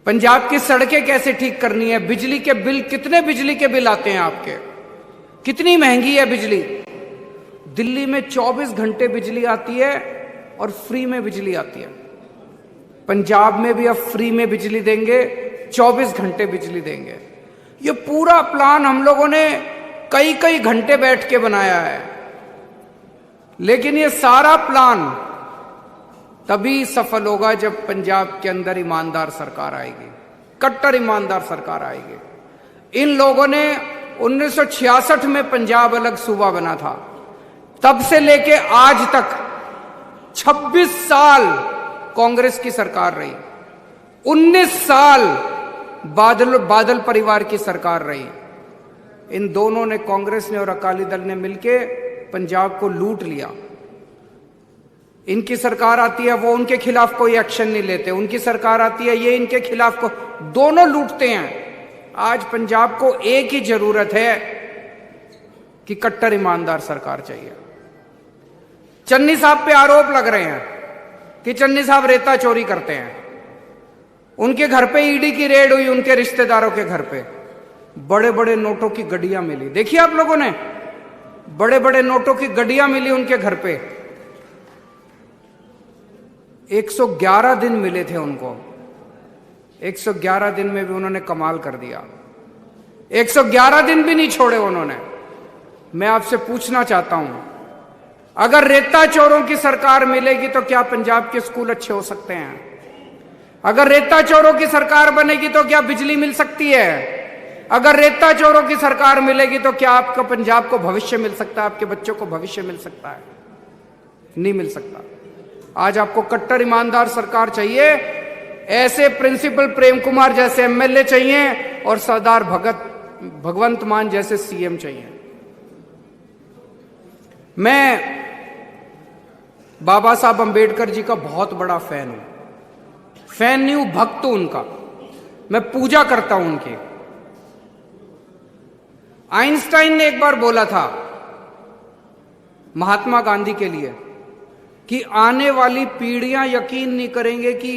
पंजाब की सड़कें कैसे ठीक करनी है, बिजली के बिल, कितने बिजली के बिल आते हैं आपके, कितनी महंगी है बिजली। दिल्ली में 24 घंटे बिजली आती है और फ्री में बिजली आती है। पंजाब में भी अब फ्री में बिजली देंगे, 24 घंटे बिजली देंगे। ये पूरा प्लान हम लोगों ने कई कई घंटे बैठ के बनाया है, लेकिन ये सारा प्लान तभी सफल होगा जब पंजाब के अंदर ईमानदार सरकार आएगी, कट्टर ईमानदार सरकार आएगी। इन लोगों ने 1966 में पंजाब अलग सूबा बना था, तब से लेके आज तक 26 साल कांग्रेस की सरकार रही, 19 साल बादल परिवार की सरकार रही। इन दोनों ने, कांग्रेस ने और अकाली दल ने मिलके पंजाब को लूट लिया। इनकी सरकार आती है, वो उनके खिलाफ कोई एक्शन नहीं लेते, उनकी सरकार आती है, ये इनके खिलाफ को, दोनों लूटते हैं। आज पंजाब को एक ही जरूरत है कि कट्टर ईमानदार सरकार चाहिए। चन्नी साहब पे आरोप लग रहे हैं कि चन्नी साहब रेता चोरी करते हैं। उनके घर पे ईडी की रेड हुई, उनके रिश्तेदारों के घर पे बड़े बड़े नोटों की गड्डियां मिली। देखिए आप लोगों ने, बड़े बड़े नोटों की गड्डियां मिली उनके घर पे। 111 दिन मिले थे उनको, 111 दिन में भी उन्होंने कमाल कर दिया। 111 दिन भी नहीं छोड़े उन्होंने। मैं आपसे पूछना चाहता हूं, अगर रेता चोरों की सरकार मिलेगी तो क्या पंजाब के स्कूल अच्छे हो सकते हैं? अगर रेता चोरों की सरकार बनेगी तो क्या बिजली मिल सकती है? अगर रेता चोरों की सरकार मिलेगी तो क्या आपका पंजाब को भविष्य मिल सकता है, आपके बच्चों को भविष्य मिल सकता है? नहीं मिल सकता। आज आपको कट्टर ईमानदार सरकार चाहिए, ऐसे प्रिंसिपल प्रेम कुमार जैसे एमएलए चाहिए और सरदार भगवंत मान जैसे सीएम चाहिए। मैं बाबा साहब अंबेडकर जी का बहुत बड़ा फैन हूं, फैन नहीं हूं, भक्त हूं उनका, मैं पूजा करता हूं उनकी। आइंस्टाइन ने एक बार बोला था महात्मा गांधी के लिए कि आने वाली पीढ़ियां यकीन नहीं करेंगे कि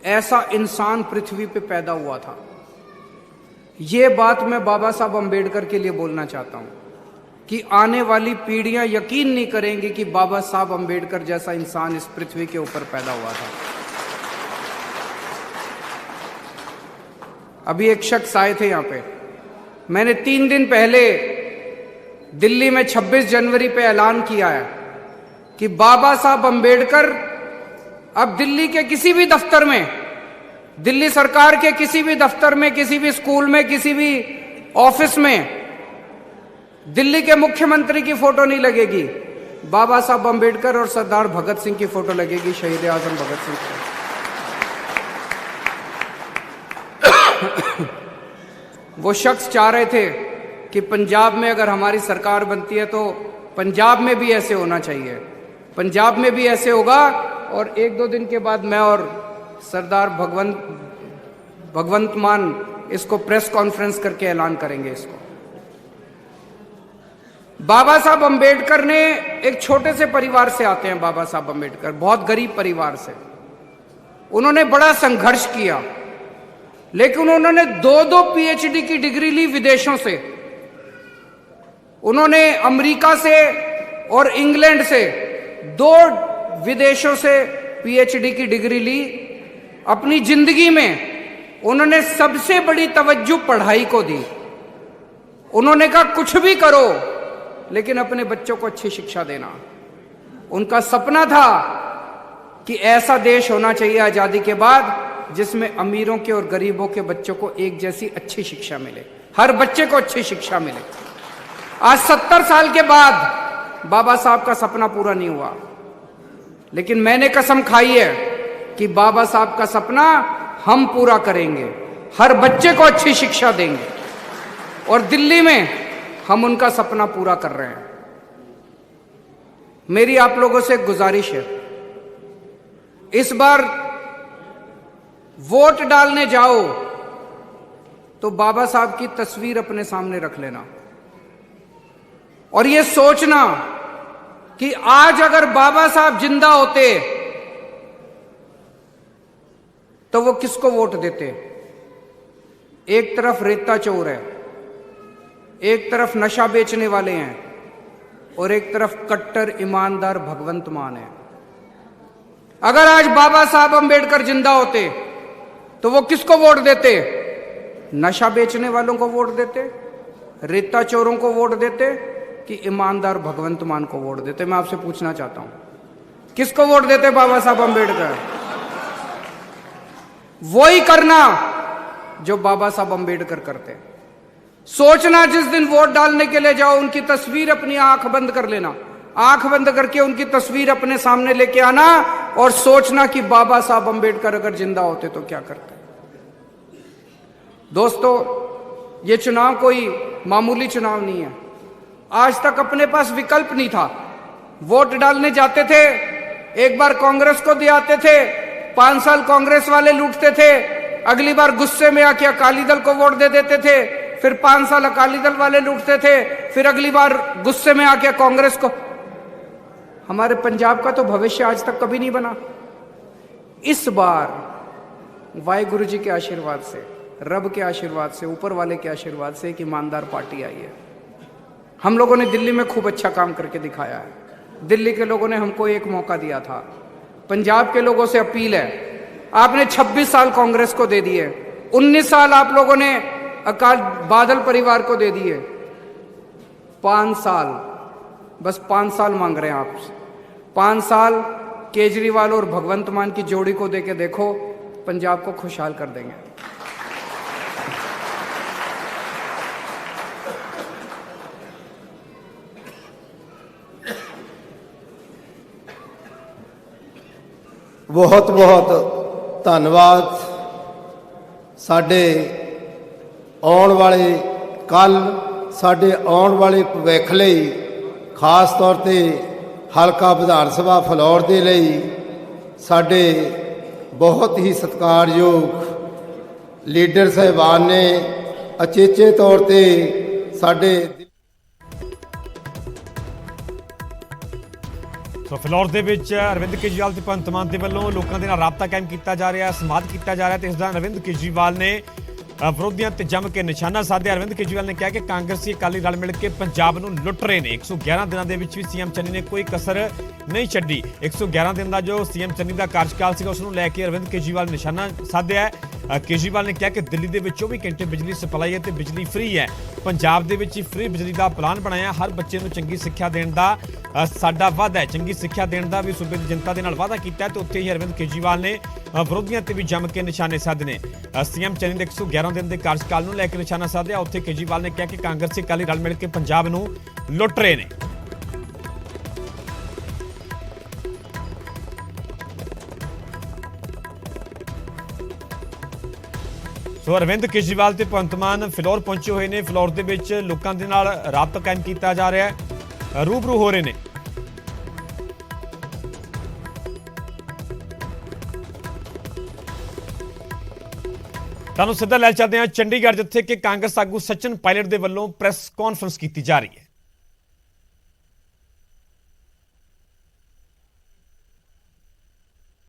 ऐसा इंसान पृथ्वी पे पैदा हुआ था। यह बात मैं बाबा साहब अंबेडकर के लिए बोलना चाहता हूं कि आने वाली पीढ़ियां यकीन नहीं करेंगी कि बाबा साहब अंबेडकर जैसा इंसान इस पृथ्वी के ऊपर पैदा हुआ था। अभी एक शख्स आए थे यहां पे, मैंने 3 दिन पहले दिल्ली में 26 जनवरी पे ऐलान किया है कि बाबा साहब अंबेडकर अब दिल्ली के किसी भी दफ्तर में, दिल्ली सरकार के किसी भी दफ्तर में, किसी भी स्कूल में, किसी भी ऑफिस में दिल्ली के मुख्यमंत्री की फोटो नहीं लगेगी, बाबा साहब अंबेडकर और सरदार भगत सिंह की फोटो लगेगी, शहीद आजम भगत सिंह की। वो शख्स चाह रहे थे कि पंजाब में अगर हमारी सरकार बनती है तो पंजाब में भी ऐसे होना चाहिए, पंजाब में भी ऐसे होगा। और 1-2 दिन के बाद मैं और सरदार भगवंत मान इसको प्रेस कॉन्फ्रेंस करके ऐलान करेंगे इसको। बाबा साहब अंबेडकर ने, एक छोटे से परिवार से आते हैं बाबा साहब अंबेडकर, बहुत गरीब परिवार से। उन्होंने बड़ा संघर्ष किया, लेकिन उन्होंने 2-2 पीएचडी की डिग्री ली विदेशों से। उन्होंने अमेरिका से और इंग्लैंड से 2 विदेशों से पीएचडी की डिग्री ली। अपनी जिंदगी में उन्होंने सबसे बड़ी तवज्जो पढ़ाई को दी। उन्होंने कहा कुछ भी करो लेकिन अपने बच्चों को अच्छी शिक्षा देना। उनका सपना था कि ऐसा देश होना चाहिए आजादी के बाद जिसमें अमीरों के और गरीबों के बच्चों को एक जैसी अच्छी शिक्षा मिले, हर बच्चे को अच्छी शिक्षा मिले। आज 70 साल के बाद बाबा साहब का सपना पूरा नहीं हुआ, लेकिन मैंने कसम खाई है कि बाबा साहब का सपना हम पूरा करेंगे, हर बच्चे को अच्छी शिक्षा देंगे और दिल्ली में हम उनका सपना पूरा कर रहे हैं। मेरी आप लोगों से एक गुजारिश है, इस बार वोट डालने जाओ तो बाबा साहब की तस्वीर अपने सामने रख लेना और ये सोचना कि आज अगर बाबा साहब जिंदा होते तो वो किसको वोट देते? एक तरफ रेता चोर है, एक तरफ नशा बेचने वाले हैं, और एक तरफ कट्टर ईमानदार भगवंत मान है। अगर आज बाबा साहब अंबेडकर जिंदा होते तो वो किसको वोट देते? नशा बेचने वालों को वोट देते, रेता चोरों को वोट देते, कि ईमानदार भगवंत मान को वोट देते? मैं आपसे पूछना चाहता हूं, किसको वोट देते बाबा साहब अंबेडकर? वही करना जो बाबा साहब अंबेडकर करते। सोचना, जिस दिन वोट डालने के लिए जाओ उनकी तस्वीर अपनी आंख बंद कर लेना, आंख बंद करके उनकी तस्वीर अपने सामने लेके आना और सोचना कि बाबा साहब अंबेडकर अगर जिंदा होते तो क्या करते। दोस्तों, ये चुनाव कोई मामूली चुनाव नहीं है। आज तक अपने पास विकल्प नहीं था। वोट डालने जाते थे, एक बार कांग्रेस को दे आते थे, 5 साल कांग्रेस वाले लूटते थे, अगली बार गुस्से में आके अकाली दल को वोट दे देते थे, फिर 5 साल अकाली दल वाले लूटते थे, फिर अगली बार गुस्से में आके कांग्रेस को। हमारे पंजाब का तो भविष्य आज तक कभी नहीं बना। इस बार वाहिगुरु जी के आशीर्वाद से, रब के आशीर्वाद से, ऊपर वाले के आशीर्वाद से एक ईमानदार पार्टी आई है। हम लोगों ने दिल्ली में खूब अच्छा काम करके दिखाया है। दिल्ली के लोगों ने हमको एक मौका दिया था। पंजाब के लोगों से अपील है, आपने 26 साल कांग्रेस को दे दिए, 19 साल आप लोगों ने अकाल बादल परिवार को दे दिए, 5 साल, बस 5 साल मांग रहे हैं आपसे। 5 साल केजरीवाल और भगवंत मान की जोड़ी को देके देखो, पंजाब को खुशहाल कर देंगे। बहुत बहुत धन्यवाद। साडे आने वाले कल, साडे आने वाले भविख लई, खास तौर पे हलका विधान सभा फलौर दे लई साडे बहुत ही सत्कारयोग लीडर साहिबान ने अचेचे तौर पे साडे फिलौर ਦੇ ਵਿੱਚ ਅਰਵਿੰਦ ਕੇਜਰੀਵਾਲ ਤੇ ਭਗਵੰਤ ਮਾਨ ਦੇ ਵੱਲੋਂ ਲੋਕਾਂ ਦੇ ਨਾਲ ਰਾਬਤਾ ਕਾਇਮ ਕੀਤਾ ਜਾ ਰਿਹਾ, ਸੰਵਾਦ ਕੀਤਾ ਜਾ ਰਿਹਾ ਤੇ ਇਸ ਦੌਰਾਨ ਅਰਵਿੰਦ ਕੇਜਰੀਵਾਲ ਨੇ ਵਿਰੋਧੀਆਂ ਤੇ ਜੰਮ ਕੇ ਨਿਸ਼ਾਨਾ ਸਾਧਿਆ। ਅਰਵਿੰਦ ਕੇਜਰੀਵਾਲ ਨੇ ਕਿਹਾ ਕਿ ਕਾਂਗਰਸੀ ਅਕਾਲੀ ਰਲ ਮਿਲ ਕੇ ਪੰਜਾਬ ਨੂੰ ਲੁੱਟ ਰਹੇ ਨੇ। 111 ਦਿਨਾਂ ਦੇ ਵਿੱਚ ਵੀ ਸੀਐਮ ਚੰਨੀ ਨੇ ਕੋਈ ਕਸਰ ਨਹੀਂ ਛੱਡੀ। 111 ਦਿਨ ਦਾ ਜੋ ਸੀਐਮ ਚੰਨੀ ਦਾ ਕਾਰਜਕਾਲ ਸੀਗਾ ਉਸ ਨੂੰ ਲੈ ਕੇ ਅਰਵਿੰਦ ਕੇਜਰੀਵਾਲ ਨੇ ਨਿਸ਼ਾਨਾ ਸਾਧਿਆ। ਕੇਜਰੀਵਾਲ ਨੇ ਕਿਹਾ ਕਿ ਦਿੱਲੀ ਦੇ ਵਿੱਚ 24 ਘੰਟੇ ਬਿਜਲੀ ਸਪਲਾਈ ਹੈ ਤੇ ਬਿਜਲੀ ਫ੍ਰੀ ਹੈ। ਪੰਜਾਬ ਦੇ ਵਿੱਚ ਹੀ ਫ੍ਰੀ ਬਿਜਲੀ ਦਾ ਪਲਾਨ ਬਣਾਇਆ। ਹਰ ਬੱਚੇ ਨੂੰ ਚੰਗੀ ਸਿੱਖਿਆ ਦੇਣ ਦਾ ਸਾਡਾ ਵਾਅਦਾ ਹੈ। ਚੰਗੀ ਸਿੱਖਿਆ ਦੇਣ ਦਾ ਵੀ ਸੂਬੇ ਦੀ ਜਨਤਾ ਦੇ ਨਾਲ ਵਾਅਦਾ ਕੀਤਾ ਤੇ ਉੱਥੇ ਹੀ ਅਰਵਿੰਦ ਕੇਜਰੀਵਾਲ ਨੇ ਵਿਰੋਧੀਆਂ ਤੇ ਵੀ ਜੰਮ ਕੇ ਨਿਸ਼ਾਨੇ ਸਾਧੇ ਨੇ। ਸੀਐਮ ਚੰਨੀ ਦੇ 111 ਦਿਨ ਦੇ ਕਾਰਜਕਾਲ ਨੂੰ ਲੈ ਕੇ ਨਿਸ਼ਾਨਾ ਸਾਧਿਆ। ਉੱਥੇ ਕੇਜਰੀਵਾਲ ਨੇ ਕਿਹਾ ਕਿ ਕਾਂਗਰਸੀ ਅਕਾਲੀ ਰਲ ਮਿਲ ਕੇ ਪੰਜਾਬ ਨੂੰ ਲੁੱਟ ਰਹੇ ਨੇ। ਸੋ ਅਰਵਿੰਦ ਕੇਜਰੀਵਾਲ ਤੇ ਭਗਵੰਤ ਮਾਨ ਫਿਲੌਰ ਪਹੁੰਚੇ ਹੋਏ ਨੇ। ਫਿਲੌਰ ਦੇ ਵਿੱਚ ਲੋਕਾਂ ਦੇ ਨਾਲ ਰਾਬਤਾ ਕਾਇਮ ਕੀਤਾ ਜਾ ਰਿਹਾ ਹੈ, ਰੂਬਰੂ ਹੋ ਰਹੇ ਨੇ। ਤੁਹਾਨੂੰ ਸਿੱਧਾ ਲੈ ਚੱਲਦੇ ਹਾਂ ਚੰਡੀਗੜ੍ਹ, ਜਿੱਥੇ ਕਿ ਕਾਂਗਰਸ ਆਗੂ ਸਚਿਨ ਪਾਇਲਟ ਦੇ ਵੱਲੋਂ ਪ੍ਰੈਸ ਕਾਨਫਰੰਸ ਕੀਤੀ ਜਾ ਰਹੀ ਹੈ।